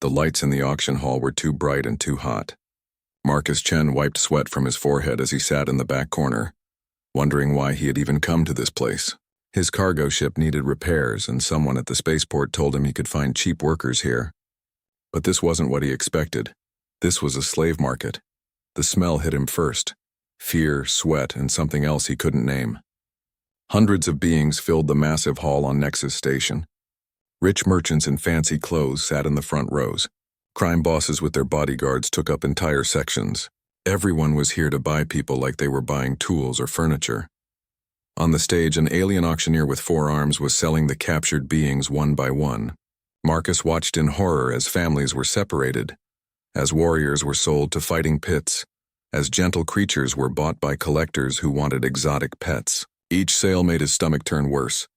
The lights in the auction hall were too bright and too hot. Marcus Chen wiped sweat from his forehead as he sat in the back corner, wondering why he had even come to this place. His cargo ship needed repairs, and someone at the spaceport told him he could find cheap workers here. But this wasn't what he expected. This was a slave market. The smell hit him first. Fear, sweat, and something else he couldn't name. Hundreds of beings filled the massive hall on Nexus Station. Rich merchants in fancy clothes sat in the front rows. Crime bosses with their bodyguards took up entire sections. Everyone was here to buy people like they were buying tools or furniture. On the stage, an alien auctioneer with 4 arms was selling the captured beings one by one. Marcus watched in horror as families were separated, as warriors were sold to fighting pits, as gentle creatures were bought by collectors who wanted exotic pets. Each sale made his stomach turn worse.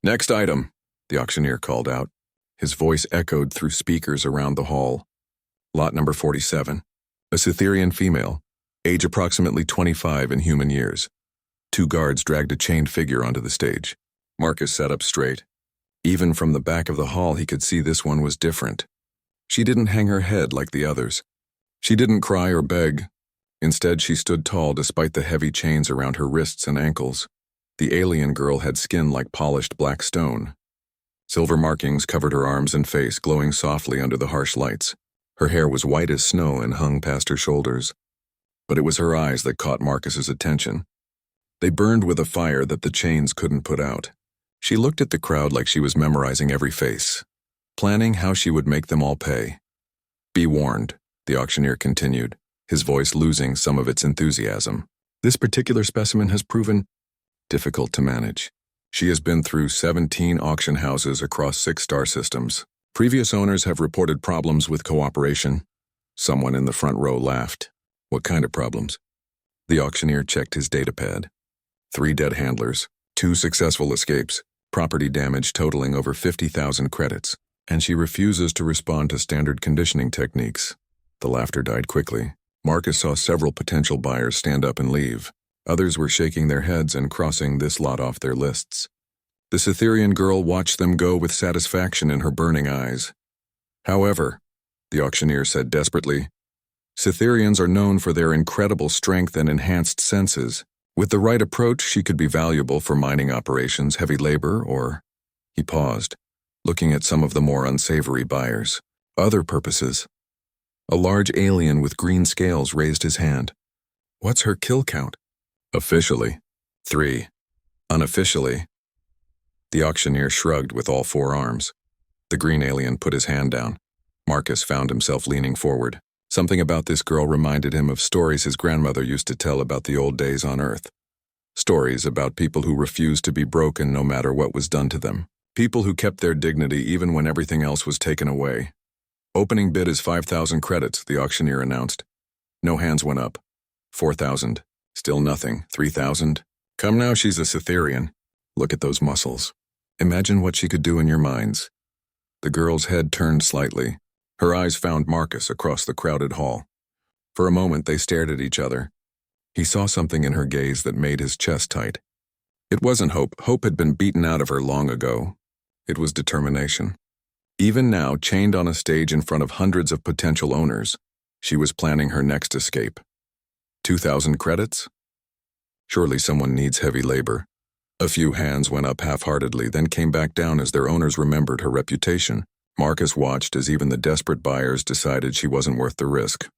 "Next item," the auctioneer called out. His voice echoed through speakers around the hall. Lot number 47. A Cytherian female, age approximately 25 in human years. 2 guards dragged a chained figure onto the stage. Marcus sat up straight. Even from the back of the hall, he could see this one was different. She didn't hang her head like the others. She didn't cry or beg. Instead, she stood tall despite the heavy chains around her wrists and ankles. The alien girl had skin like polished black stone. Silver markings covered her arms and face, glowing softly under the harsh lights. Her hair was white as snow and hung past her shoulders. But it was her eyes that caught Marcus's attention. They burned with a fire that the chains couldn't put out. She looked at the crowd like she was memorizing every face, planning how she would make them all pay. "Be warned," the auctioneer continued, his voice losing some of its enthusiasm. "This particular specimen has proven difficult to manage. She has been through 17 auction houses across 6 star systems. Previous owners have reported problems with cooperation." Someone in the front row laughed. "What kind of problems?" The auctioneer checked his datapad. 3 dead handlers, 2 successful escapes, property damage totaling over 50,000 credits, and she refuses to respond to standard conditioning techniques. The laughter died quickly. Marcus saw several potential buyers stand up and leave. Others were shaking their heads and crossing this lot off their lists. The Cytherian girl watched them go with satisfaction in her burning eyes. "However," the auctioneer said desperately, "Cytherians are known for their incredible strength and enhanced senses. With the right approach, she could be valuable for mining operations, heavy labor, or—" He paused, looking at some of the more unsavory buyers. "Other purposes." A large alien with green scales raised his hand. "What's her kill count?" "Officially, 3. Unofficially—" The auctioneer shrugged with all 4 arms. The green alien put his hand down. Marcus found himself leaning forward. Something about this girl reminded him of stories his grandmother used to tell about the old days on Earth. Stories about people who refused to be broken no matter what was done to them. People who kept their dignity even when everything else was taken away. "Opening bid is 5,000 credits, the auctioneer announced. No hands went up. 4,000. Still nothing. 3,000. "Come now, she's a Cytherian. Look at those muscles. Imagine what she could do in your minds." The girl's head turned slightly. Her eyes found Marcus across the crowded hall. For a moment, they stared at each other. He saw something in her gaze that made his chest tight. It wasn't hope. Hope had been beaten out of her long ago. It was determination. Even now, chained on a stage in front of hundreds of potential owners, she was planning her next escape. 2,000 credits? Surely someone needs heavy labor. A few hands went up half-heartedly, then came back down as their owners remembered her reputation. Marcus watched as even the desperate buyers decided she wasn't worth the risk.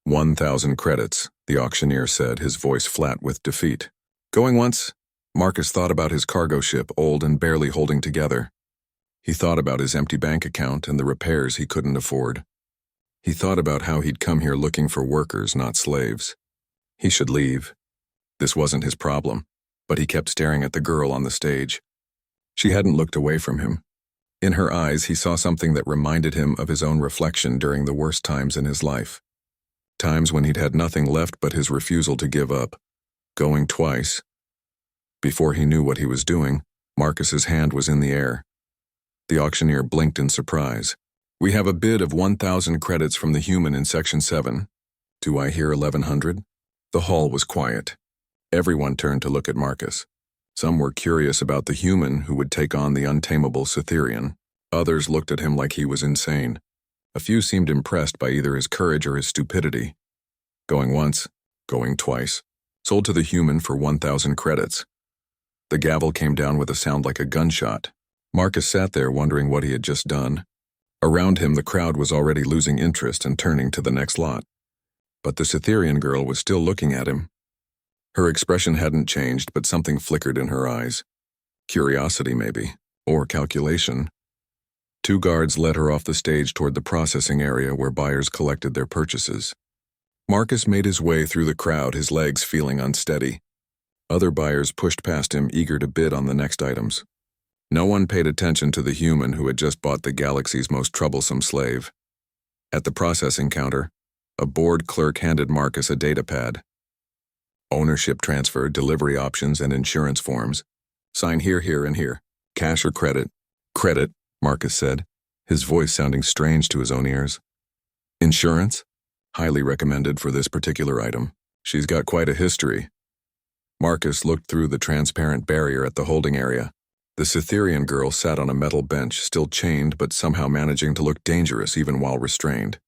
1,000 credits, the auctioneer said, his voice flat with defeat. Going once? Marcus thought about his cargo ship, old and barely holding together. He thought about his empty bank account and the repairs he couldn't afford. He thought about how he'd come here looking for workers, not slaves. He should leave. This wasn't his problem, but he kept staring at the girl on the stage. She hadn't looked away from him. In her eyes, he saw something that reminded him of his own reflection during the worst times in his life. Times when he'd had nothing left but his refusal to give up, going twice. Before he knew what he was doing, Marcus's hand was in the air. The auctioneer blinked in surprise. "We have a bid of 1,000 credits from the human in Section 7. Do I hear 1,100? The hall was quiet. Everyone turned to look at Marcus. Some were curious about the human who would take on the untamable Cytherian. Others looked at him like he was insane. A few seemed impressed by either his courage or his stupidity. Going once, going twice. Sold to the human for 1,000 credits. The gavel came down with a sound like a gunshot. Marcus sat there wondering what he had just done. Around him, the crowd was already losing interest and turning to the next lot. But the Cytherian girl was still looking at him. Her expression hadn't changed, but something flickered in her eyes. Curiosity, maybe, or calculation. 2 guards led her off the stage toward the processing area where buyers collected their purchases. Marcus made his way through the crowd, his legs feeling unsteady. Other buyers pushed past him, eager to bid on the next items. No one paid attention to the human who had just bought the galaxy's most troublesome slave. At the processing counter, a bored clerk handed Marcus a data pad. Ownership transfer, delivery options, and insurance forms. Sign here, here, and here. Cash or credit? Credit, Marcus said, his voice sounding strange to his own ears. Insurance? Highly recommended for this particular item. She's got quite a history. Marcus looked through the transparent barrier at the holding area. The Cytherian girl sat on a metal bench, still chained but somehow managing to look dangerous even while restrained.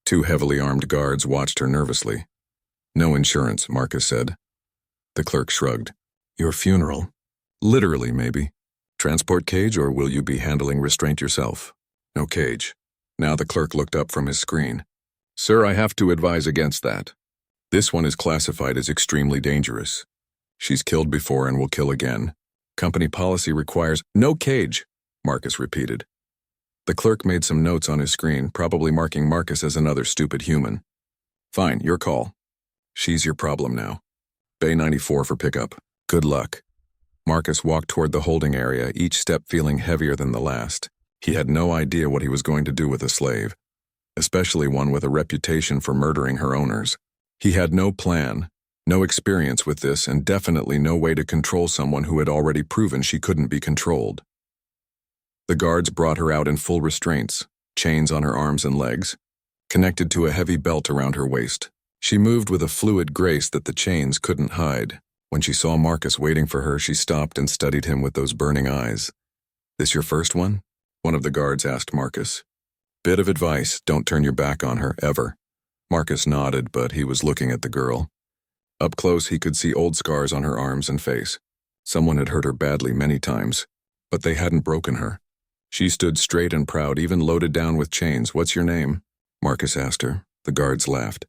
2 heavily armed guards watched her nervously. No insurance, Marcus said. The clerk shrugged. Your funeral? Literally, maybe. Transport cage, or will you be handling restraint yourself? No cage. Now the clerk looked up from his screen. Sir, I have to advise against that. This one is classified as extremely dangerous. She's killed before and will kill again. Company policy requires no cage, Marcus repeated. The clerk made some notes on his screen, probably marking Marcus as another stupid human. Fine, your call. She's your problem now. Bay 94 for pickup. Good luck. Marcus walked toward the holding area, each step feeling heavier than the last. He had no idea what he was going to do with a slave, especially one with a reputation for murdering her owners. He had no plan, no experience with this, and definitely no way to control someone who had already proven she couldn't be controlled. The guards brought her out in full restraints, chains on her arms and legs, connected to a heavy belt around her waist. She moved with a fluid grace that the chains couldn't hide. When she saw Marcus waiting for her, she stopped and studied him with those burning eyes. This your first one? One of the guards asked Marcus. Bit of advice, don't turn your back on her, ever. Marcus nodded, but he was looking at the girl. Up close, he could see old scars on her arms and face. Someone had hurt her badly many times, but they hadn't broken her. She stood straight and proud, even loaded down with chains. What's your name? Marcus asked her. The guards laughed.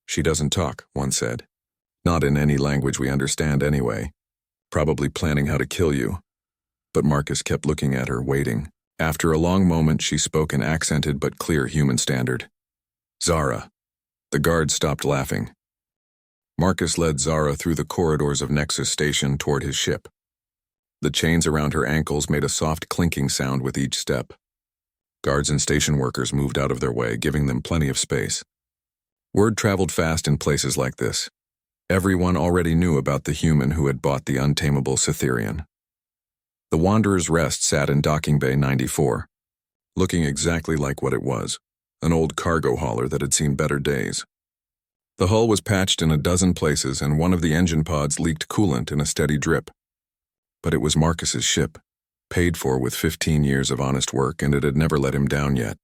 She doesn't talk, one said. Not in any language we understand anyway. Probably planning how to kill you. But Marcus kept looking at her, waiting. After a long moment, she spoke in accented but clear human standard. Zara. The guard stopped laughing. Marcus led Zara through the corridors of Nexus Station toward his ship. The chains around her ankles made a soft clinking sound with each step. Guards and station workers moved out of their way, giving them plenty of space. Word traveled fast in places like this. Everyone already knew about the human who had bought the untamable Cytherian. The Wanderer's Rest sat in Docking Bay 94, looking exactly like what it was, an old cargo hauler that had seen better days. The hull was patched in a dozen places, and one of the engine pods leaked coolant in a steady drip. But it was Marcus's ship, paid for with 15 years of honest work, and it had never let him down yet.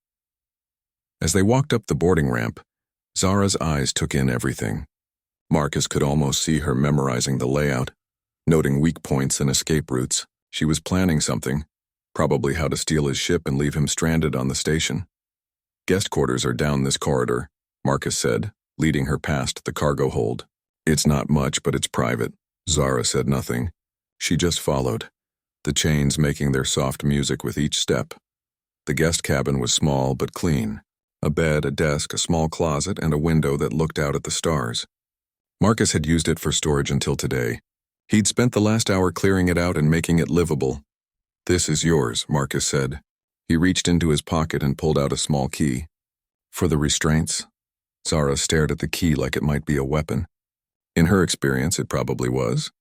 As they walked up the boarding ramp, Zara's eyes took in everything. Marcus could almost see her memorizing the layout, noting weak points and escape routes. She was planning something, probably how to steal his ship and leave him stranded on the station. Guest quarters are down this corridor, Marcus said, leading her past the cargo hold. It's not much, but it's private. Zara said nothing. She just followed, the chains making their soft music with each step. The guest cabin was small but clean. A bed, a desk, a small closet, and a window that looked out at the stars. Marcus had used it for storage until today. He'd spent the last hour clearing it out and making it livable. This is yours, Marcus said. He reached into his pocket and pulled out a small key. For the restraints? Zara stared at the key like it might be a weapon. In her experience, it probably was.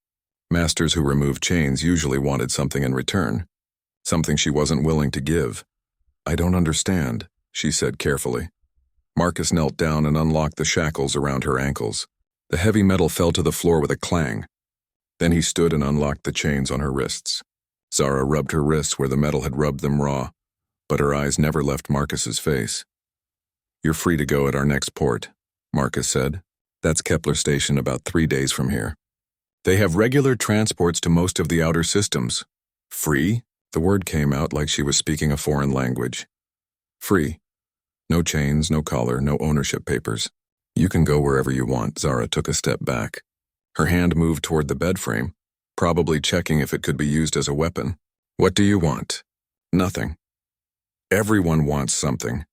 Masters who removed chains usually wanted something in return, something she wasn't willing to give. I don't understand, she said carefully. Marcus knelt down and unlocked the shackles around her ankles. The heavy metal fell to the floor with a clang. Then he stood and unlocked the chains on her wrists. Zara rubbed her wrists where the metal had rubbed them raw, but her eyes never left Marcus's face. "You're free to go at our next port," Marcus said. "That's Kepler Station, about 3 days from here. They have regular transports to most of the outer systems." "Free?" The word came out like she was speaking a foreign language. "Free. No chains, no collar, no ownership papers. You can go wherever you want." Zara took a step back. Her hand moved toward the bed frame, probably checking if it could be used as a weapon. "What do you want?" "Nothing." "Everyone wants something."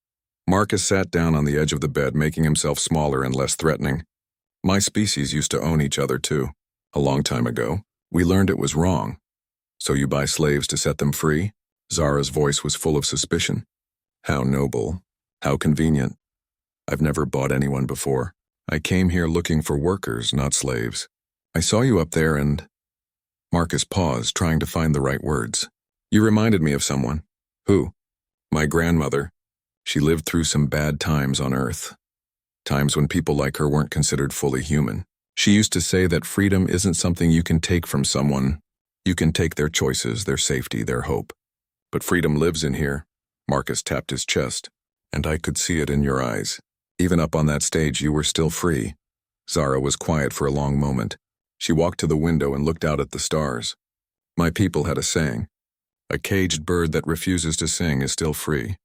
Marcus sat down on the edge of the bed, making himself smaller and less threatening. "My species used to own each other too. A long time ago, we learned it was wrong. So you buy slaves to set them free?" Zara's voice was full of suspicion. "How noble. How convenient. I've never bought anyone before. I came here looking for workers, not slaves. I saw you up there and—" Marcus paused, trying to find the right words. "You reminded me of someone." "Who?" "My grandmother. She lived through some bad times on Earth. Times when people like her weren't considered fully human. She used to say that freedom isn't something you can take from someone. You can take their choices, their safety, their hope. But freedom lives in here." Marcus tapped his chest. "And I could see it in your eyes. Even up on that stage, you were still free." Zara was quiet for a long moment. She walked to the window and looked out at the stars. "My people had a saying. A caged bird that refuses to sing is still free.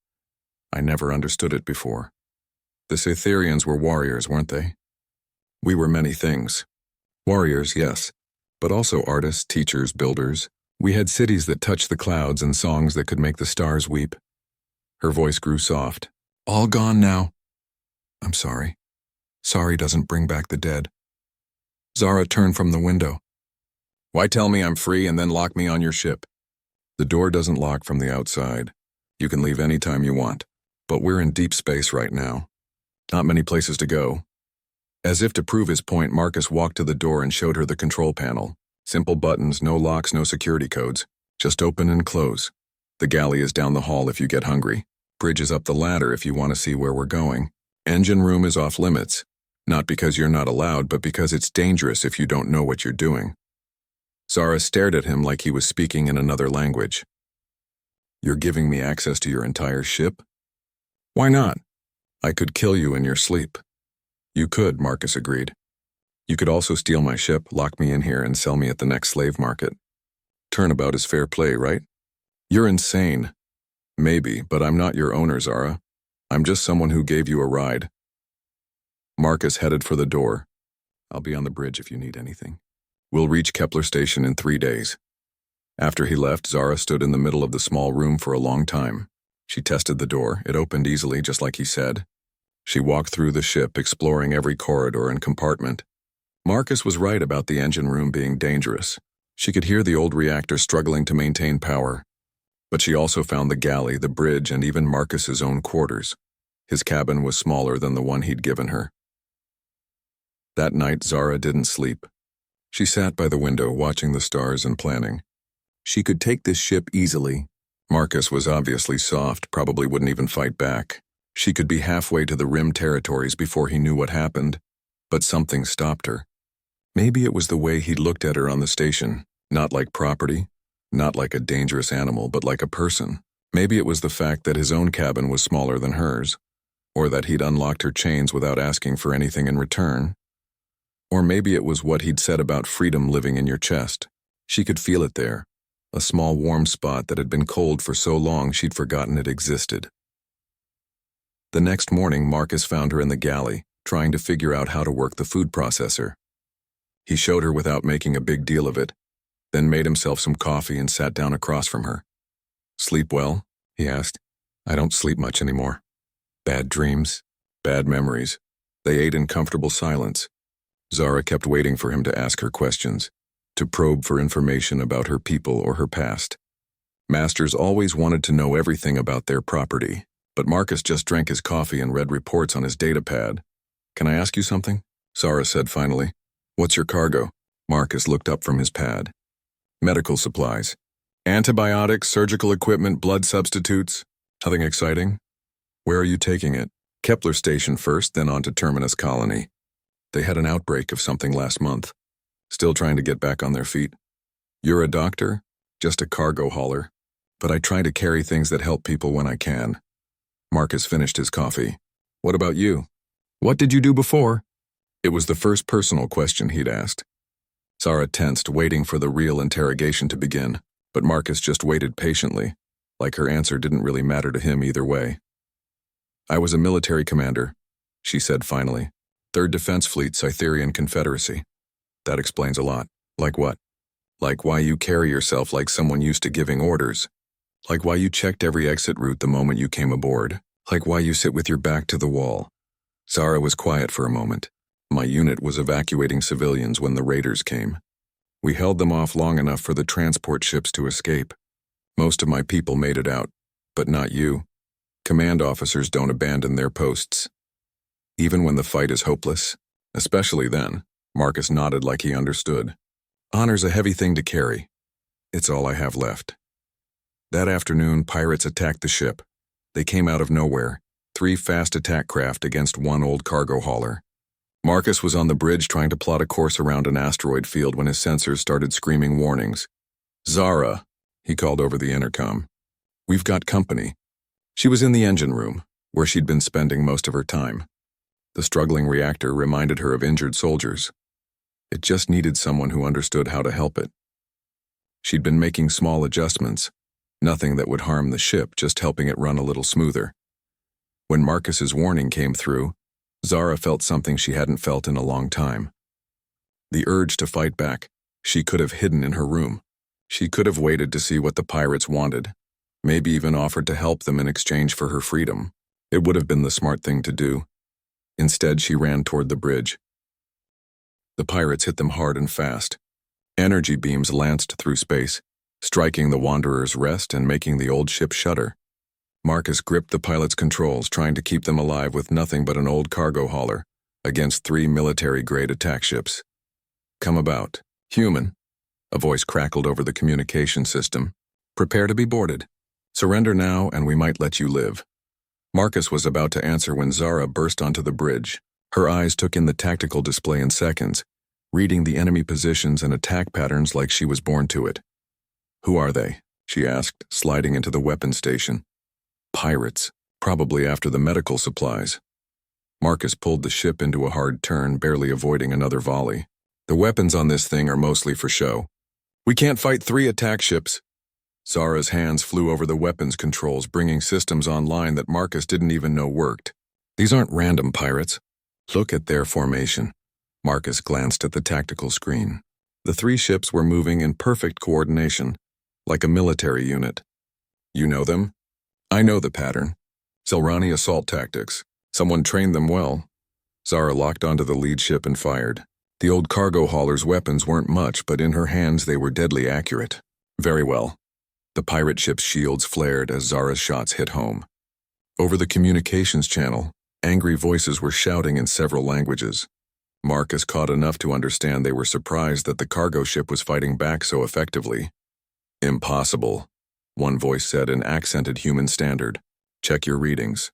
I never understood it before. The Cytherians were warriors, weren't they? We were many things. Warriors, yes, but also artists, teachers, builders. We had cities that touched the clouds and songs that could make the stars weep." Her voice grew soft. "All gone now." "I'm sorry. Sorry doesn't bring back the dead." Zara turned from the window. "Why tell me I'm free and then lock me on your ship?" "The door doesn't lock from the outside. You can leave any time you want. But we're in deep space right now. Not many places to go." As if to prove his point, Marcus walked to the door and showed her the control panel. Simple buttons, no locks, no security codes. Just open and close. The galley is down the hall if you get hungry. Bridge is up the ladder if you want to see where we're going. Engine room is off limits. Not because you're not allowed, but because it's dangerous if you don't know what you're doing. Zara stared at him like he was speaking in another language. "You're giving me access to your entire ship?" "Why not? I could kill you in your sleep." "You could," Marcus agreed. "You could also steal my ship, lock me in here, and sell me at the next slave market. Turnabout is fair play, right?" "You're insane." "Maybe, but I'm not your owner, Zara. I'm just someone who gave you a ride." Marcus headed for the door. "I'll be on the bridge if you need anything. We'll reach Kepler Station in 3 days." After he left, Zara stood in the middle of the small room for a long time. She tested the door. It opened easily, just like he said. She walked through the ship, exploring every corridor and compartment. Marcus was right about the engine room being dangerous. She could hear the old reactor struggling to maintain power. But she also found the galley, the bridge, and even Marcus's own quarters. His cabin was smaller than the one he'd given her. That night, Zara didn't sleep. She sat by the window, watching the stars and planning. She could take this ship easily. Marcus was obviously soft, probably wouldn't even fight back. She could be halfway to the Rim territories before he knew what happened. But something stopped her. Maybe it was the way he'd looked at her on the station, not like property, not like a dangerous animal, but like a person. Maybe it was the fact that his own cabin was smaller than hers, or that he'd unlocked her chains without asking for anything in return. Or maybe it was what he'd said about freedom living in your chest. She could feel it there, a small warm spot that had been cold for so long she'd forgotten it existed. The next morning, Marcus found her in the galley, trying to figure out how to work the food processor. He showed her without making a big deal of it, then made himself some coffee and sat down across from her. "Sleep well?" he asked. "I don't sleep much anymore. Bad dreams, bad memories." They ate in comfortable silence. Zara kept waiting for him to ask her questions, to probe for information about her people or her past. Masters always wanted to know everything about their property, but Marcus just drank his coffee and read reports on his datapad. "Can I ask you something?" Zara said finally. "What's your cargo?" Marcus looked up from his pad. "Medical supplies. Antibiotics, surgical equipment, blood substitutes. Nothing exciting?" "Where are you taking it?" "Kepler Station first, then on to Terminus Colony. They had an outbreak of something last month. Still trying to get back on their feet." "You're a doctor?" "Just a cargo hauler. but I try to carry things that help people when I can. Marcus finished his coffee. What about you? What did you do before? It was the first personal question he'd asked. Zara tensed, waiting for the real interrogation to begin, but Marcus just waited patiently, like her answer didn't really matter to him either way. I was a military commander, she said finally. 3rd Defense Fleet, Cytherian Confederacy. That explains a lot. Like what? Like why you carry yourself like someone used to giving orders. Like why you checked every exit route the moment you came aboard. Like why you sit with your back to the wall. Zara was quiet for a moment. My unit was evacuating civilians when the raiders came. We held them off long enough for the transport ships to escape. Most of my people made it out, but not you. Command officers don't abandon their posts. Even when the fight is hopeless, especially then, Marcus nodded like he understood. Honor's a heavy thing to carry. It's all I have left. That afternoon, pirates attacked the ship. They came out of nowhere, 3 fast attack craft against 1 old cargo hauler. Marcus was on the bridge trying to plot a course around an asteroid field when his sensors started screaming warnings. Zara, he called over the intercom. We've got company. She was in the engine room, where she'd been spending most of her time. The struggling reactor reminded her of injured soldiers. It just needed someone who understood how to help it. She'd been making small adjustments, nothing that would harm the ship, just helping it run a little smoother. When Marcus's warning came through, Zara felt something she hadn't felt in a long time. The urge to fight back. She could have hidden in her room. She could have waited to see what the pirates wanted, maybe even offered to help them in exchange for her freedom. It would have been the smart thing to do. Instead, she ran toward the bridge. The pirates hit them hard and fast. Energy beams lanced through space, striking the Wanderer's rest and making the old ship shudder. Marcus gripped the pilot's controls, trying to keep them alive with nothing but an old cargo hauler, against 3 military-grade attack ships. Come about. Human. A voice crackled over the communication system. Prepare to be boarded. Surrender now and we might let you live. Marcus was about to answer when Zara burst onto the bridge. Her eyes took in the tactical display in seconds, reading the enemy positions and attack patterns like she was born to it. Who are they? She asked, sliding into the weapons station. Pirates, probably after the medical supplies. Marcus pulled the ship into a hard turn, barely avoiding another volley. The weapons on this thing are mostly for show. We can't fight 3 attack ships. Zara's hands flew over the weapons controls, bringing systems online that Marcus didn't even know worked. These aren't random pirates. Look at their formation. Marcus glanced at the tactical screen. The 3 ships were moving in perfect coordination, like a military unit. You know them? I know the pattern. Zelrani assault tactics. Someone trained them well. Zara locked onto the lead ship and fired. The old cargo hauler's weapons weren't much, but in her hands they were deadly accurate. Very well. The pirate ship's shields flared as Zara's shots hit home. Over the communications channel, angry voices were shouting in several languages. Marcus caught enough to understand they were surprised that the cargo ship was fighting back so effectively. Impossible, one voice said in accented human standard. Check your readings.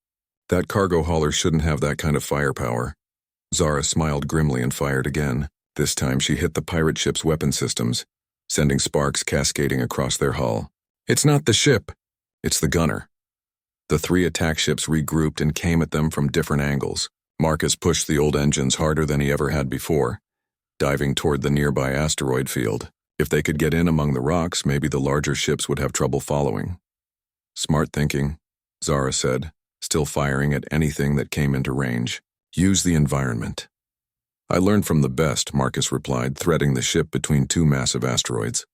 That cargo hauler shouldn't have that kind of firepower. Zara smiled grimly and fired again. This time she hit the pirate ship's weapon systems, sending sparks cascading across their hull. It's not the ship, it's the gunner. The 3 attack ships regrouped and came at them from different angles. Marcus pushed the old engines harder than he ever had before, diving toward the nearby asteroid field. If they could get in among the rocks, maybe the larger ships would have trouble following. Smart thinking, Zara said, still firing at anything that came into range. Use the environment. I learned from the best, Marcus replied, threading the ship between 2 massive asteroids.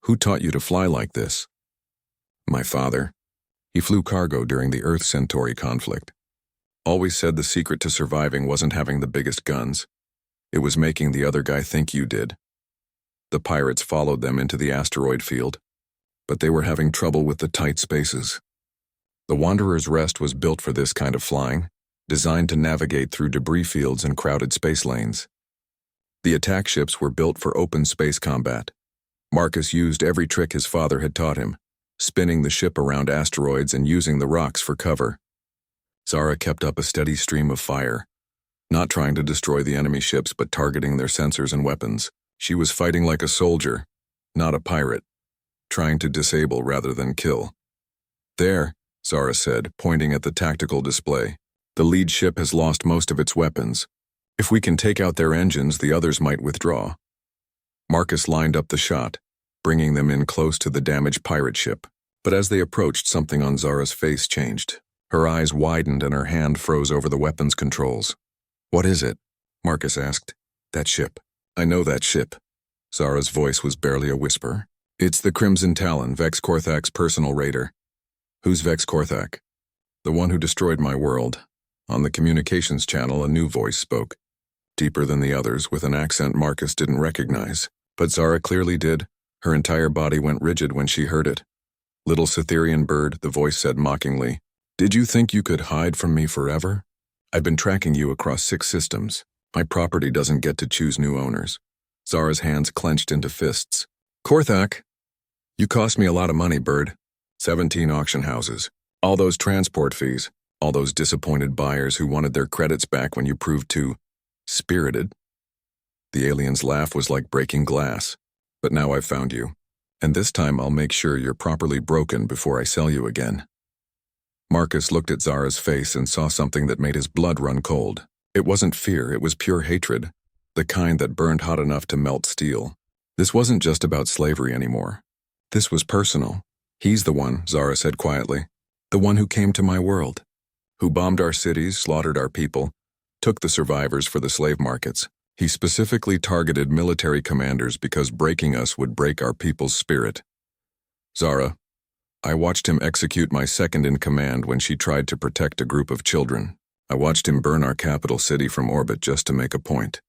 Who taught you to fly like this? My father. He flew cargo during the Earth-Centauri conflict. Always said the secret to surviving wasn't having the biggest guns. It was making the other guy think you did. The pirates followed them into the asteroid field, but they were having trouble with the tight spaces. The Wanderer's Rest was built for this kind of flying, designed to navigate through debris fields and crowded space lanes. The attack ships were built for open space combat. Marcus used every trick his father had taught him, spinning the ship around asteroids and using the rocks for cover. Zara kept up a steady stream of fire, not trying to destroy the enemy ships but targeting their sensors and weapons. She was fighting like a soldier, not a pirate, trying to disable rather than kill. There, Zara said, pointing at the tactical display. The lead ship has lost most of its weapons. If we can take out their engines, the others might withdraw. Marcus lined up the shot, bringing them in close to the damaged pirate ship. But as they approached, something on Zara's face changed. Her eyes widened and her hand froze over the weapons controls. "What is it?" Marcus asked. "That ship. I know that ship." Zara's voice was barely a whisper. "It's the Crimson Talon, Vex Korthak's personal raider." "Who's Vex Korthak?" "The one who destroyed my world." On the communications channel, a new voice spoke, deeper than the others, with an accent Marcus didn't recognize. But Zara clearly did. Her entire body went rigid when she heard it. "Little Cytherian bird," the voice said mockingly. "Did you think you could hide from me forever? I've been tracking you across 6 systems. My property doesn't get to choose new owners." Zara's hands clenched into fists. "Korthak, you cost me a lot of money, bird. 17 auction houses. All those transport fees. All those disappointed buyers who wanted their credits back when you proved too spirited." The alien's laugh was like breaking glass. "But now I've found you. And this time I'll make sure you're properly broken before I sell you again." Marcus looked at Zara's face and saw something that made his blood run cold. It wasn't fear, it was pure hatred, the kind that burned hot enough to melt steel. This wasn't just about slavery anymore. This was personal. "He's the one," Zara said quietly. "The one who came to my world. Who bombed our cities, slaughtered our people, took the survivors for the slave markets. He specifically targeted military commanders because breaking us would break our people's spirit. Zara, I watched him execute my second-in-command when she tried to protect a group of children. I watched him burn our capital city from orbit just to make a point."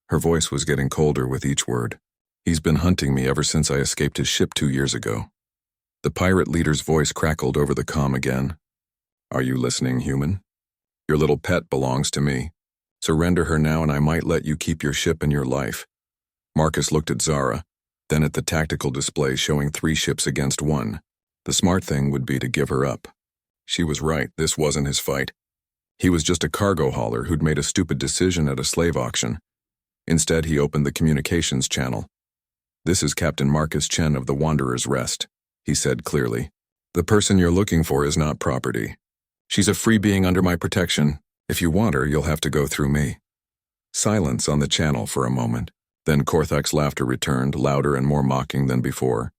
Her voice was getting colder with each word. "He's been hunting me ever since I escaped his ship 2 years ago." The pirate leader's voice crackled over the comm again. "Are you listening, human? Your little pet belongs to me. Surrender her now and I might let you keep your ship and your life." Marcus looked at Zara, then at the tactical display showing 3 ships against 1. The smart thing would be to give her up. She was right, this wasn't his fight. He was just a cargo hauler who'd made a stupid decision at a slave auction. Instead, he opened the communications channel. "This is Captain Marcus Chen of the Wanderer's Rest," he said clearly. "The person you're looking for is not property. She's a free being under my protection. If you want her, you'll have to go through me." Silence on the channel for a moment. Then Korthak's laughter returned, louder and more mocking than before.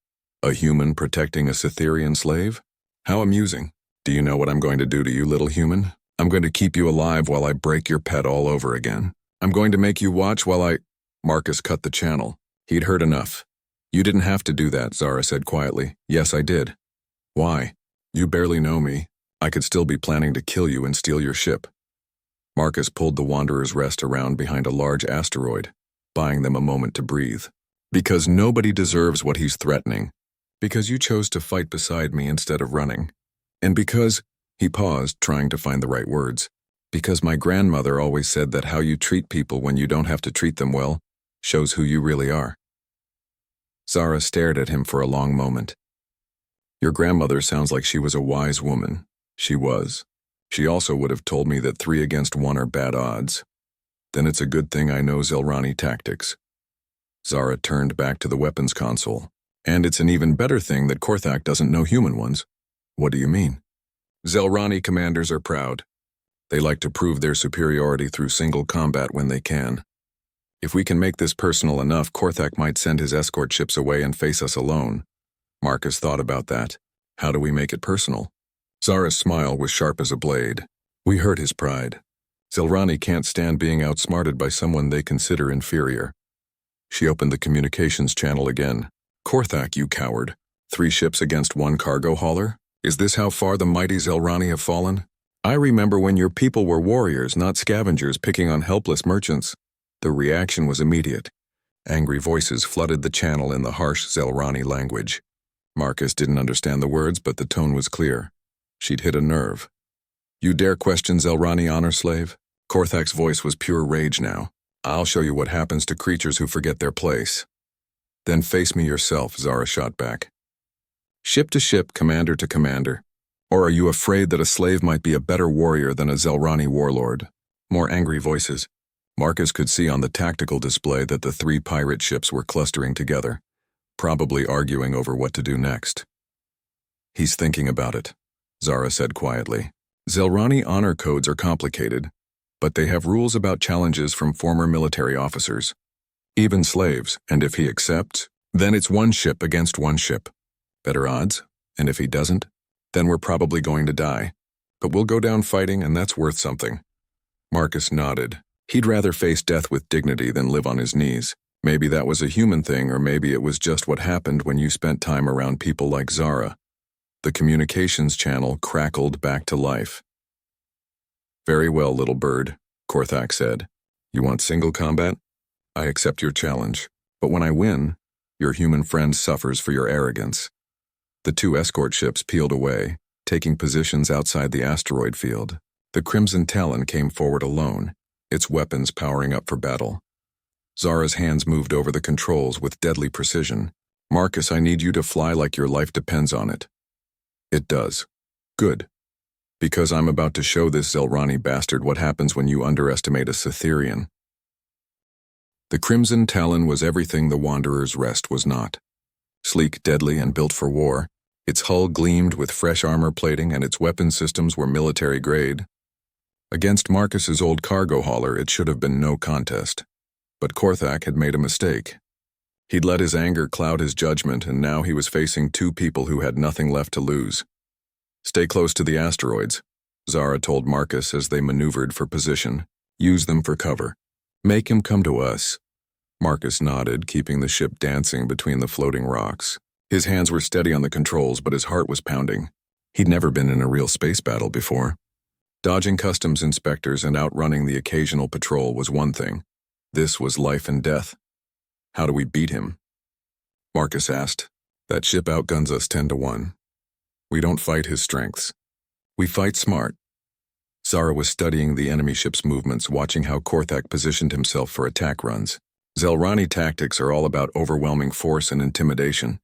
"A human protecting a Cytherian slave? How amusing. Do you know what I'm going to do to you, little human? I'm going to keep you alive while I break your pet all over again. I'm going to make you watch while I—" Marcus cut the channel. He'd heard enough. "You didn't have to do that," Zara said quietly. "Yes, I did." "Why? You barely know me. I could still be planning to kill you and steal your ship." Marcus pulled the Wanderer's Rest around behind a large asteroid, buying them a moment to breathe. "Because nobody deserves what he's threatening. Because you chose to fight beside me instead of running. And because—" he paused, trying to find the right words. "Because my grandmother always said that how you treat people when you don't have to treat them well shows who you really are." Zara stared at him for a long moment. "Your grandmother sounds like she was a wise woman." She was. She also would have told me that 3 against 1 are bad odds. Then it's a good thing I know Zelrani tactics. Zara turned back to the weapons console. "And it's an even better thing that Korthak doesn't know human ones." "What do you mean?" "Zelrani commanders are proud. They like to prove their superiority through single combat when they can. If we can make this personal enough, Korthak might send his escort ships away and face us alone." Marcus thought about that. How do we make it personal? Zara's smile was sharp as a blade. "We hurt his pride. Zelrani can't stand being outsmarted by someone they consider inferior." She opened the communications channel again. "Korthak, you coward. 3 ships against 1 cargo hauler? Is this how far the mighty Zelrani have fallen? I remember when your people were warriors, not scavengers picking on helpless merchants." The reaction was immediate. Angry voices flooded the channel in the harsh Zelrani language. Marcus didn't understand the words, but the tone was clear. She'd hit a nerve. "You dare question Zelrani honor, slave?" Korthak's voice was pure rage now. "I'll show you what happens to creatures who forget their place." "Then face me yourself," Zara shot back. "Ship to ship, commander to commander. Or are you afraid that a slave might be a better warrior than a Zelrani warlord?" More angry voices. Marcus could see on the tactical display that the 3 pirate ships were clustering together, probably arguing over what to do next. He's thinking about it, Zara said quietly. Zelrani honor codes are complicated, but they have rules about challenges from former military officers. Even slaves, and if he accepts, then it's one ship against one ship. Better odds, and if he doesn't, then we're probably going to die. But we'll go down fighting, and that's worth something. Marcus nodded. He'd rather face death with dignity than live on his knees. Maybe that was a human thing, or maybe it was just what happened when you spent time around people like Zara. The communications channel crackled back to life. Very well, little bird, Korthak said. You want single combat? I accept your challenge. But when I win, your human friend suffers for your arrogance. The two escort ships peeled away, taking positions outside the asteroid field. The Crimson Talon came forward alone, its weapons powering up for battle. Zara's hands moved over the controls with deadly precision. Marcus, I need you to fly like your life depends on it. It does. Good. Because I'm about to show this Zelrani bastard what happens when you underestimate a Cytherian. The Crimson Talon was everything the Wanderer's Rest was not. Sleek, deadly, and built for war, its hull gleamed with fresh armor plating and its weapon systems were military grade. Against Marcus's old cargo hauler, it should have been no contest. But Korthak had made a mistake. He'd let his anger cloud his judgment, and now he was facing two people who had nothing left to lose. Stay close to the asteroids, Zara told Marcus as they maneuvered for position. Use them for cover. Make him come to us. Marcus nodded, keeping the ship dancing between the floating rocks. His hands were steady on the controls, but his heart was pounding. He'd never been in a real space battle before. Dodging customs inspectors and outrunning the occasional patrol was one thing. This was life and death. How do we beat him? Marcus asked. That ship outguns us 10-1. We don't fight his strengths. We fight smart. Zara was studying the enemy ship's movements, watching how Korthak positioned himself for attack runs. Zelrani tactics are all about overwhelming force and intimidation.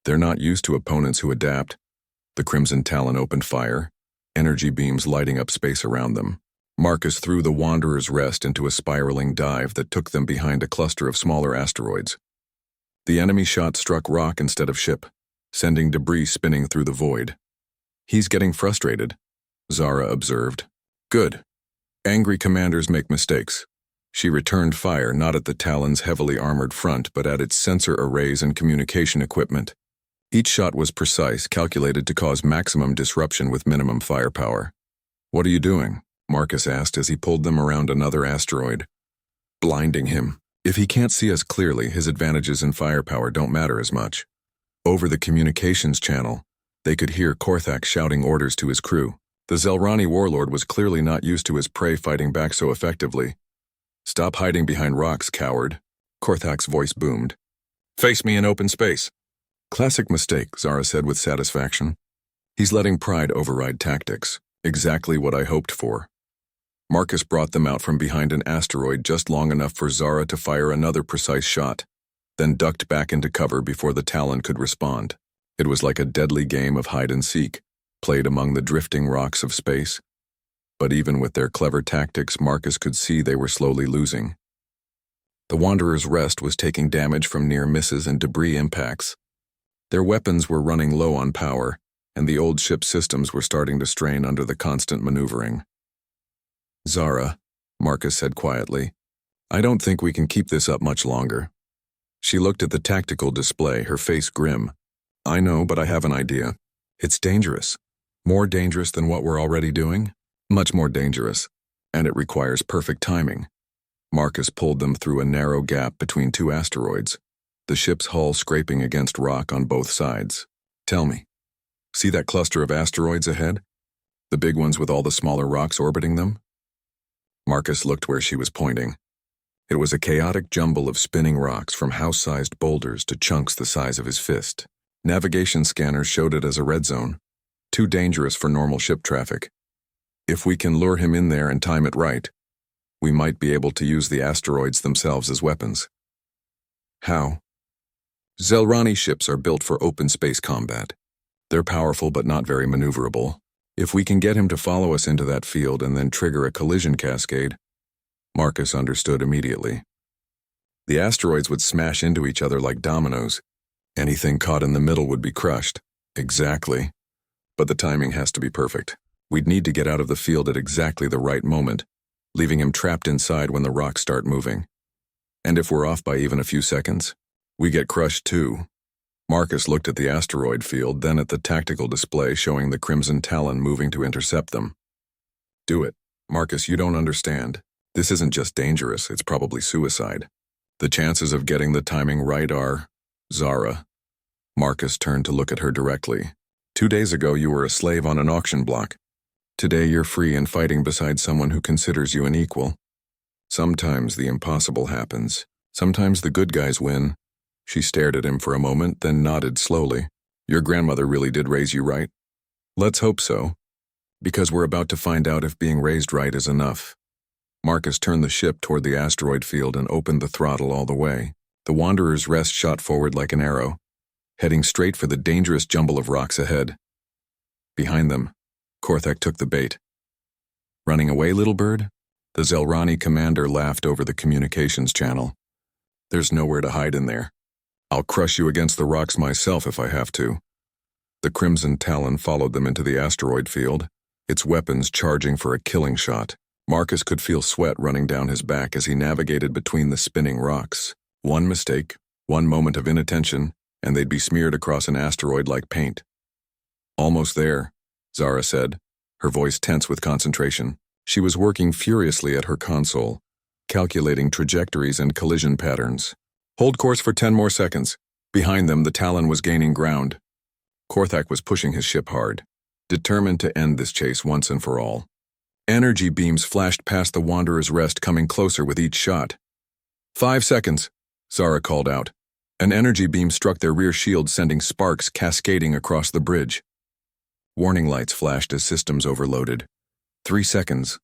They're not used to opponents who adapt. The Crimson Talon opened fire, energy beams lighting up space around them. Marcus threw the Wanderer's Rest into a spiraling dive that took them behind a cluster of smaller asteroids. The enemy shot struck rock instead of ship, sending debris spinning through the void. He's getting frustrated, Zara observed. Good. Angry commanders make mistakes. She returned fire not at the Talon's heavily armored front, but at its sensor arrays and communication equipment. Each shot was precise, calculated to cause maximum disruption with minimum firepower. What are you doing? Marcus asked as he pulled them around another asteroid. Blinding him. If he can't see us clearly, his advantages in firepower don't matter as much. Over the communications channel, they could hear Korthak shouting orders to his crew. The Zelrani warlord was clearly not used to his prey fighting back so effectively. Stop hiding behind rocks, coward. Korthak's voice boomed. Face me in open space. Classic mistake, Zara said with satisfaction. He's letting pride override tactics. Exactly what I hoped for. Marcus brought them out from behind an asteroid just long enough for Zara to fire another precise shot, then ducked back into cover before the Talon could respond. It was like a deadly game of hide-and-seek, played among the drifting rocks of space. But even with their clever tactics, Marcus could see they were slowly losing. The Wanderer's Rest was taking damage from near misses and debris impacts. Their weapons were running low on power, and the old ship systems were starting to strain under the constant maneuvering. Zara, Marcus said quietly, I don't think we can keep this up much longer. She looked at the tactical display, her face grim. I know, but I have an idea. It's dangerous. More dangerous than what we're already doing? Much more dangerous. And it requires perfect timing. Marcus pulled them through a narrow gap between two asteroids, the ship's hull scraping against rock on both sides. Tell me, see that cluster of asteroids ahead? The big ones with all the smaller rocks orbiting them? Marcus looked where she was pointing. It was a chaotic jumble of spinning rocks from house-sized boulders to chunks the size of his fist. Navigation scanners showed it as a red zone, too dangerous for normal ship traffic. If we can lure him in there and time it right, we might be able to use the asteroids themselves as weapons. How? Zelrani ships are built for open space combat. They're powerful but not very maneuverable. If we can get him to follow us into that field and then trigger a collision cascade, Marcus understood immediately. The asteroids would smash into each other like dominoes. Anything caught in the middle would be crushed. Exactly. but the timing has to be perfect. We'd need to get out of the field at exactly the right moment, leaving him trapped inside when the rocks start moving. And if we're off by even a few seconds, we get crushed too. Marcus looked at the asteroid field, then at the tactical display showing the Crimson Talon moving to intercept them. Do it. Marcus, you don't understand. This isn't just dangerous, it's probably suicide. The chances of getting the timing right are... Zara. Marcus turned to look at her directly. 2 days ago you were a slave on an auction block. Today you're free and fighting beside someone who considers you an equal. Sometimes the impossible happens. Sometimes the good guys win. She stared at him for a moment, then nodded slowly. Your grandmother really did raise you right? Let's hope so. Because we're about to find out if being raised right is enough. Marcus turned the ship toward the asteroid field and opened the throttle all the way. The Wanderer's Rest shot forward like an arrow, heading straight for the dangerous jumble of rocks ahead. Behind them, Korthak took the bait. Running away, little bird? The Zelrani commander laughed over the communications channel. There's nowhere to hide in there. I'll crush you against the rocks myself if I have to. The Crimson Talon followed them into the asteroid field, its weapons charging for a killing shot. Marcus could feel sweat running down his back as he navigated between the spinning rocks. One mistake, one moment of inattention, and they'd be smeared across an asteroid like paint. Almost there, Zara said, her voice tense with concentration. She was working furiously at her console, calculating trajectories and collision patterns. Hold course for 10 more seconds. Behind them, the Talon was gaining ground. Korthak was pushing his ship hard, determined to end this chase once and for all. Energy beams flashed past the Wanderer's Rest, coming closer with each shot. 5 seconds, Zara called out. An energy beam struck their rear shield, sending sparks cascading across the bridge. Warning lights flashed as systems overloaded. 3 seconds.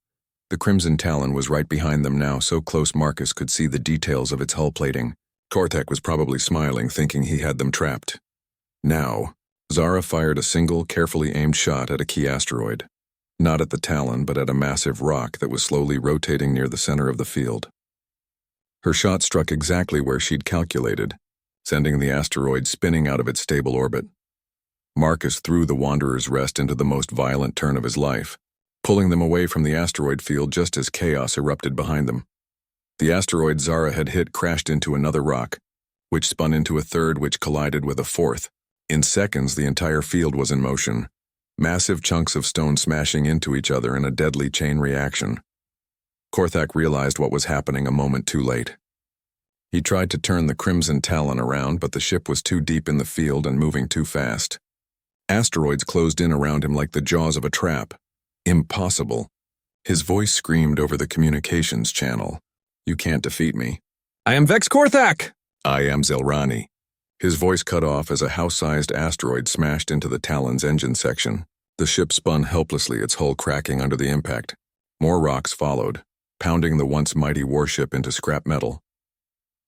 The Crimson Talon was right behind them now, so close Marcus could see the details of its hull plating. Korthak was probably smiling, thinking he had them trapped. Now, Zara fired a single, carefully aimed shot at a key asteroid. Not at the Talon, but at a massive rock that was slowly rotating near the center of the field. Her shot struck exactly where she'd calculated, sending the asteroid spinning out of its stable orbit. Marcus threw the Wanderer's Rest into the most violent turn of his life, pulling them away from the asteroid field just as chaos erupted behind them. The asteroid Zara had hit crashed into another rock, which spun into a third, which collided with a fourth. In seconds, the entire field was in motion, massive chunks of stone smashing into each other in a deadly chain reaction. Korthak realized what was happening a moment too late. He tried to turn the Crimson Talon around, but the ship was too deep in the field and moving too fast. Asteroids closed in around him like the jaws of a trap. Impossible. His voice screamed over the communications channel. You can't defeat me. I am Vex Korthak! I am Zelrani. His voice cut off as a house-sized asteroid smashed into the Talon's engine section. The ship spun helplessly, its hull cracking under the impact. More rocks followed, pounding the once mighty warship into scrap metal.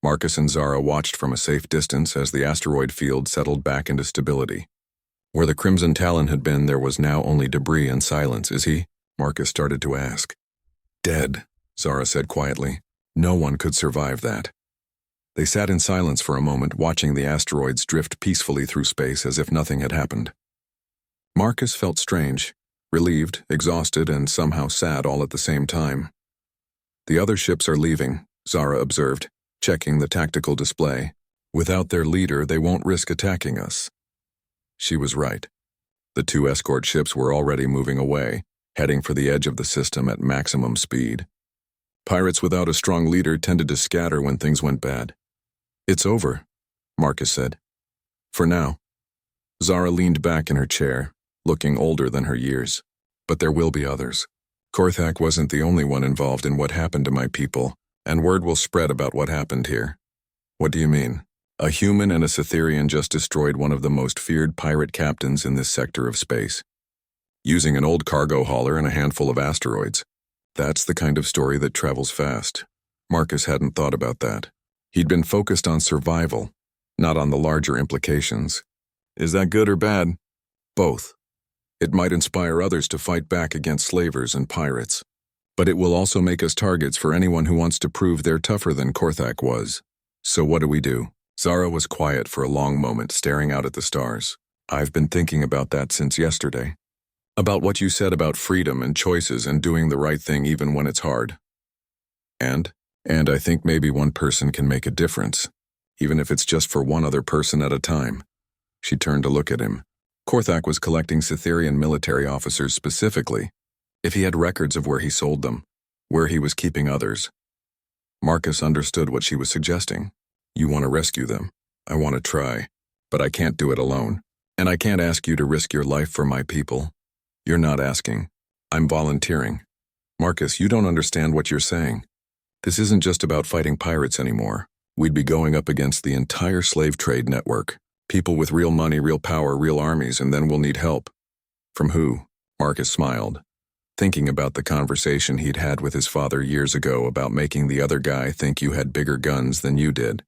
Marcus and Zara watched from a safe distance as the asteroid field settled back into stability. Where the Crimson Talon had been, there was now only debris and silence. Is he? Marcus started to ask. Dead, Zara said quietly. No one could survive that. They sat in silence for a moment, watching the asteroids drift peacefully through space as if nothing had happened. Marcus felt strange, relieved, exhausted, and somehow sad all at the same time. The other ships are leaving, Zara observed, checking the tactical display. Without their leader, they won't risk attacking us. She was right. The 2 escort ships were already moving away, heading for the edge of the system at maximum speed. Pirates without a strong leader tended to scatter when things went bad. It's over, Marcus said. For now. Zara leaned back in her chair, looking older than her years. But there will be others. Korthak wasn't the only one involved in what happened to my people, and word will spread about what happened here. What do you mean? A human and a Cytherian just destroyed one of the most feared pirate captains in this sector of space, using an old cargo hauler and a handful of asteroids. That's the kind of story that travels fast. Marcus hadn't thought about that. He'd been focused on survival, not on the larger implications. Is that good or bad? Both. It might inspire others to fight back against slavers and pirates. But it will also make us targets for anyone who wants to prove they're tougher than Korthak was. So what do we do? Zara was quiet for a long moment, staring out at the stars. I've been thinking about that since yesterday. About what you said about freedom and choices and doing the right thing even when it's hard. And I think maybe one person can make a difference, even if it's just for one other person at a time. She turned to look at him. Korthak was collecting Cytherian military officers specifically, if he had records of where he sold them, where he was keeping others. Marcus understood what she was suggesting. You want to rescue them. I want to try, but I can't do it alone. And I can't ask you to risk your life for my people. You're not asking. I'm volunteering. Marcus, you don't understand what you're saying. This isn't just about fighting pirates anymore. We'd be going up against the entire slave trade network. People with real money, real power, real armies, and then we'll need help. From who? Marcus smiled, thinking about the conversation he'd had with his father years ago about making the other guy think you had bigger guns than you did.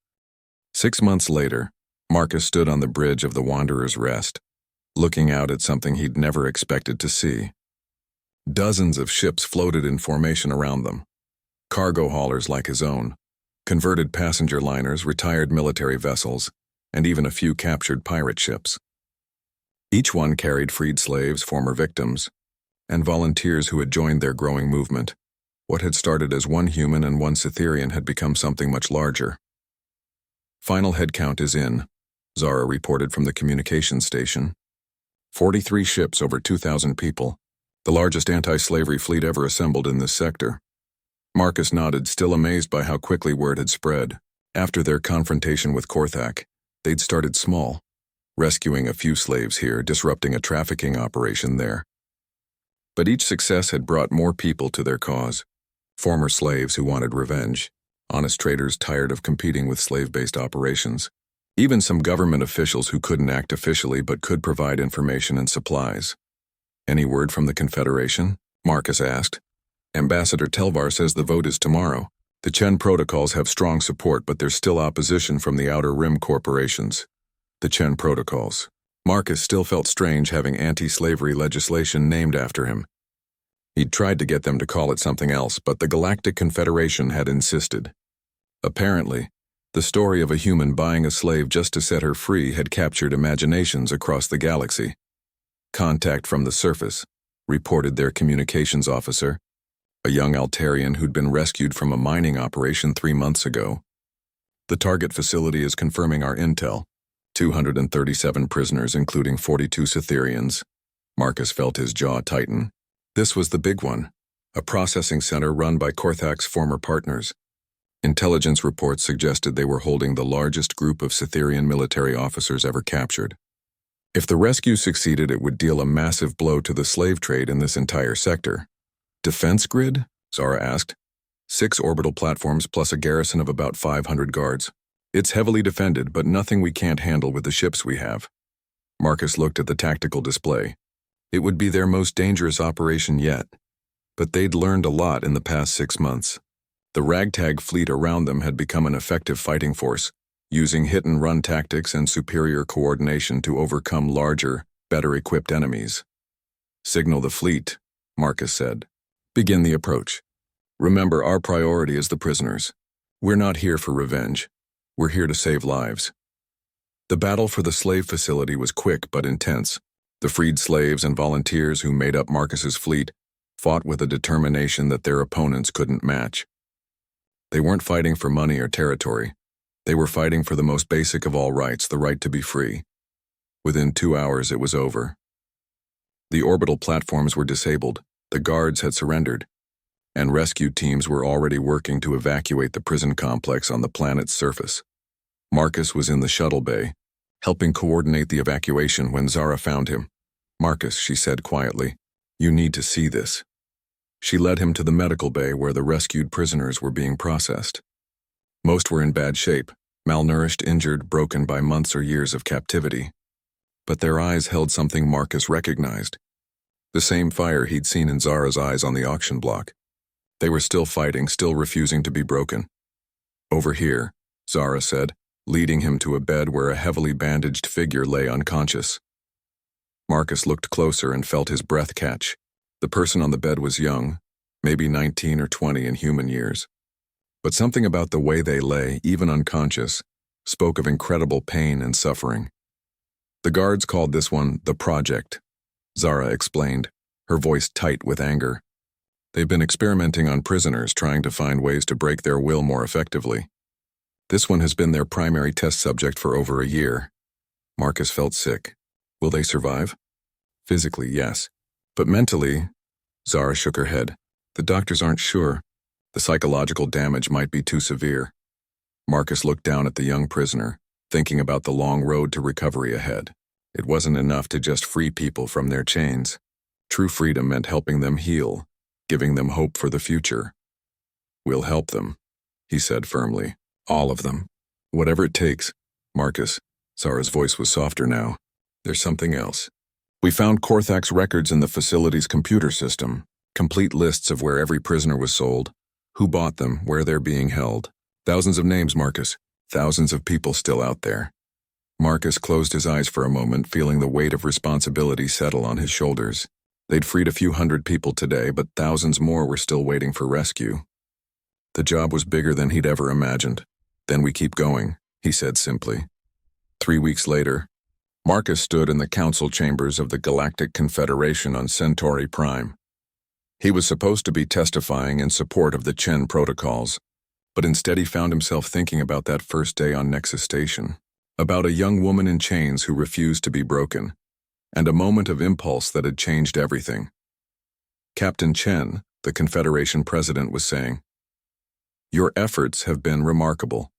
6 months later, Marcus stood on the bridge of the Wanderer's Rest, looking out at something he'd never expected to see. Dozens of ships floated in formation around them. Cargo haulers like his own, converted passenger liners, retired military vessels, and even a few captured pirate ships. Each one carried freed slaves, former victims, and volunteers who had joined their growing movement. What had started as one human and one Cytherian had become something much larger. Final headcount is in, Zara reported from the communications station. 43 ships, over 2,000 people, the largest anti-slavery fleet ever assembled in this sector. Marcus nodded, still amazed by how quickly word had spread. After their confrontation with Korthak, they'd started small, rescuing a few slaves here, disrupting a trafficking operation there. But each success had brought more people to their cause. Former slaves who wanted revenge, honest traders tired of competing with slave-based operations, even some government officials who couldn't act officially but could provide information and supplies. Any word from the Confederation? Marcus asked. Ambassador Telvar says the vote is tomorrow. The Chen protocols have strong support, but there's still opposition from the Outer Rim corporations. The Chen protocols. Marcus still felt strange having anti-slavery legislation named after him. He'd tried to get them to call it something else, but the Galactic Confederation had insisted. Apparently, the story of a human buying a slave just to set her free had captured imaginations across the galaxy. Contact from the surface, reported their communications officer, a young Altarian who'd been rescued from a mining operation 3 months ago. The target facility is confirming our intel. 237 prisoners, including 42 Cytherians. Marcus felt his jaw tighten. This was the big one, a processing center run by Korthak's former partners. Intelligence reports suggested they were holding the largest group of Cytherian military officers ever captured. If the rescue succeeded, it would deal a massive blow to the slave trade in this entire sector. Defense grid? Zara asked. 6 orbital platforms plus a garrison of about 500 guards. It's heavily defended, but nothing we can't handle with the ships we have. Marcus looked at the tactical display. It would be their most dangerous operation yet. But they'd learned a lot in the past 6 months. The ragtag fleet around them had become an effective fighting force, using hit-and-run tactics and superior coordination to overcome larger, better-equipped enemies. Signal the fleet, Marcus said. Begin the approach. Remember, our priority is the prisoners. We're not here for revenge. We're here to save lives. The battle for the slave facility was quick but intense. The freed slaves and volunteers who made up Marcus's fleet fought with a determination that their opponents couldn't match. They weren't fighting for money or territory. They were fighting for the most basic of all rights, the right to be free. Within 2 hours, it was over. The orbital platforms were disabled, the guards had surrendered, and rescue teams were already working to evacuate the prison complex on the planet's surface. Marcus was in the shuttle bay, helping coordinate the evacuation when Zara found him. Marcus, she said quietly, you need to see this. She led him to the medical bay where the rescued prisoners were being processed. Most were in bad shape, malnourished, injured, broken by months or years of captivity. But their eyes held something Marcus recognized. The same fire he'd seen in Zara's eyes on the auction block. They were still fighting, still refusing to be broken. Over here, Zara said, leading him to a bed where a heavily bandaged figure lay unconscious. Marcus looked closer and felt his breath catch. The person on the bed was young, maybe 19 or 20 in human years. But something about the way they lay, even unconscious, spoke of incredible pain and suffering. The guards called this one the Project, Zara explained, her voice tight with anger. They've been experimenting on prisoners, trying to find ways to break their will more effectively. This one has been their primary test subject for over a year. Marcus felt sick. Will they survive? Physically, yes. But mentally, Zara shook her head. The doctors aren't sure. The psychological damage might be too severe. Marcus looked down at the young prisoner, thinking about the long road to recovery ahead. It wasn't enough to just free people from their chains. True freedom meant helping them heal, giving them hope for the future. We'll help them, he said firmly. All of them. Whatever it takes. Marcus, Zara's voice was softer now. There's something else. We found Korthak's records in the facility's computer system, complete lists of where every prisoner was sold, who bought them, where they're being held. Thousands of names, Marcus. Thousands of people still out there. Marcus closed his eyes for a moment, feeling the weight of responsibility settle on his shoulders. They'd freed a few hundred people today, but thousands more were still waiting for rescue. The job was bigger than he'd ever imagined. Then we keep going, he said simply. 3 weeks later, Marcus stood in the council chambers of the Galactic Confederation on Centauri Prime. He was supposed to be testifying in support of the Chen protocols, but instead he found himself thinking about that first day on Nexus Station, about a young woman in chains who refused to be broken, and a moment of impulse that had changed everything. Captain Chen, the Confederation president, was saying, "Your efforts have been remarkable.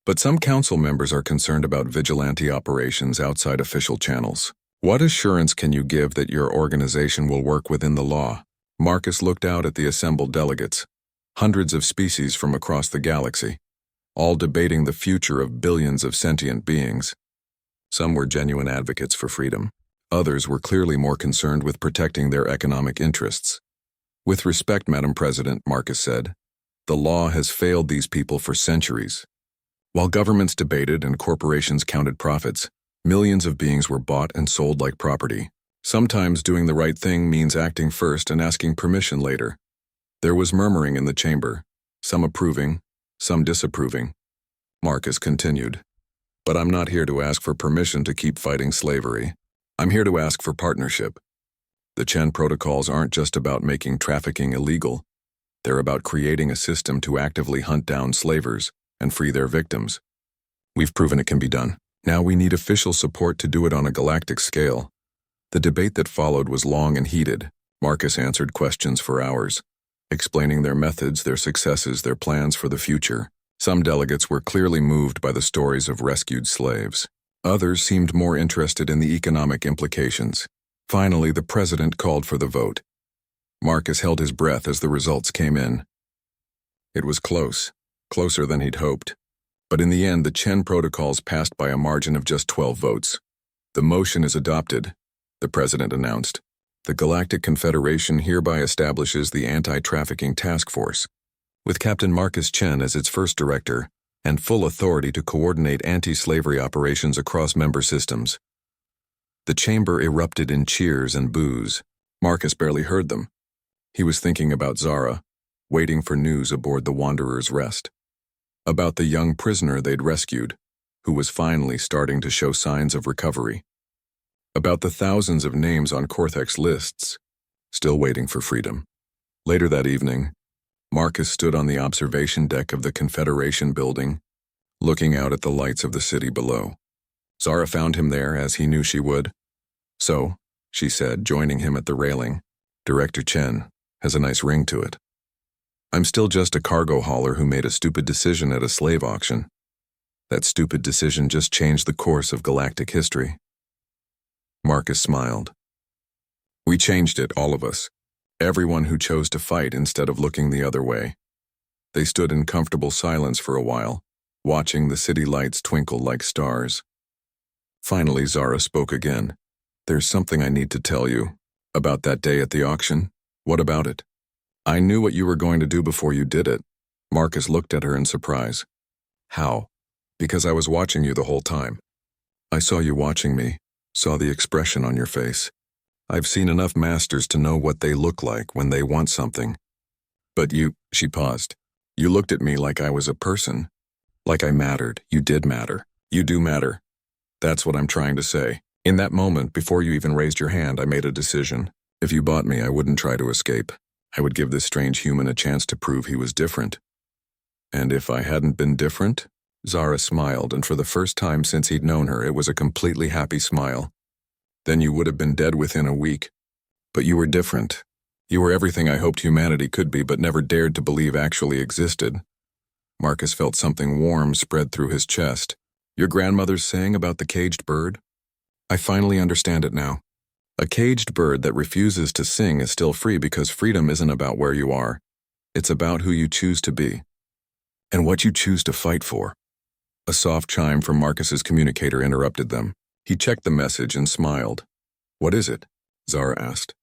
But some council members are concerned about vigilante operations outside official channels. What assurance can you give that your organization will work within the law?" Marcus looked out at the assembled delegates, hundreds of species from across the galaxy, all debating the future of billions of sentient beings. Some were genuine advocates for freedom. Others were clearly more concerned with protecting their economic interests. "With respect, Madam President," Marcus said, "the law has failed these people for centuries. While governments debated and corporations counted profits, millions of beings were bought and sold like property. Sometimes doing the right thing means acting first and asking permission later." There was murmuring in the chamber, some approving, some disapproving. Marcus continued, "But I'm not here to ask for permission to keep fighting slavery. I'm here to ask for partnership. The Chen protocols aren't just about making trafficking illegal. They're about creating a system to actively hunt down slavers and free their victims. We've proven it can be done. Now we need official support to do it on a galactic scale." The debate that followed was long and heated. Marcus answered questions for hours, explaining their methods, their successes, their plans for the future. Some delegates were clearly moved by the stories of rescued slaves. Others seemed more interested in the economic implications. Finally, the president called for the vote. Marcus held his breath as the results came in. It was close, closer than he'd hoped. But in the end, the Chen protocols passed by a margin of just 12 votes. "The motion is adopted," the president announced. "The Galactic Confederation hereby establishes the Anti-Trafficking Task Force, with Captain Marcus Chen as its first director, and full authority to coordinate anti-slavery operations across member systems." The chamber erupted in cheers and boos. Marcus barely heard them. He was thinking about Zara, waiting for news aboard the Wanderer's Rest. About the young prisoner they'd rescued, who was finally starting to show signs of recovery. About the thousands of names on Korthak's lists, still waiting for freedom. Later that evening, Marcus stood on the observation deck of the Confederation building, looking out at the lights of the city below. Zara found him there, as he knew she would. "So," she said, joining him at the railing, "Director Chen has a nice ring to it. I'm still just a cargo hauler who made a stupid decision at a slave auction. That stupid decision just changed the course of galactic history." Marcus smiled. "We changed it, all of us. Everyone who chose to fight instead of looking the other way." They stood in comfortable silence for a while, watching the city lights twinkle like stars. Finally, Zara spoke again. "There's something I need to tell you. About that day at the auction? What about it?" "I knew what you were going to do before you did it." Marcus looked at her in surprise. "How?" "Because I was watching you the whole time. I saw you watching me, saw the expression on your face. I've seen enough masters to know what they look like when they want something. But you," she paused, "you looked at me like I was a person. Like I mattered. You did matter. You do matter. That's what I'm trying to say. In that moment, before you even raised your hand, I made a decision. If you bought me, I wouldn't try to escape. I would give this strange human a chance to prove he was different. And if I hadn't been different? Zara smiled, and for the first time since he'd known her, it was a completely happy smile. Then you would have been dead within a week. But you were different. You were everything I hoped humanity could be, but never dared to believe actually existed. Marcus felt something warm spread through his chest. Your grandmother's saying about the caged bird? I finally understand it now. A caged bird that refuses to sing is still free because freedom isn't about where you are. It's about who you choose to be. And what you choose to fight for. A soft chime from Marcus's communicator interrupted them. He checked the message and smiled. What is it? Zara asked.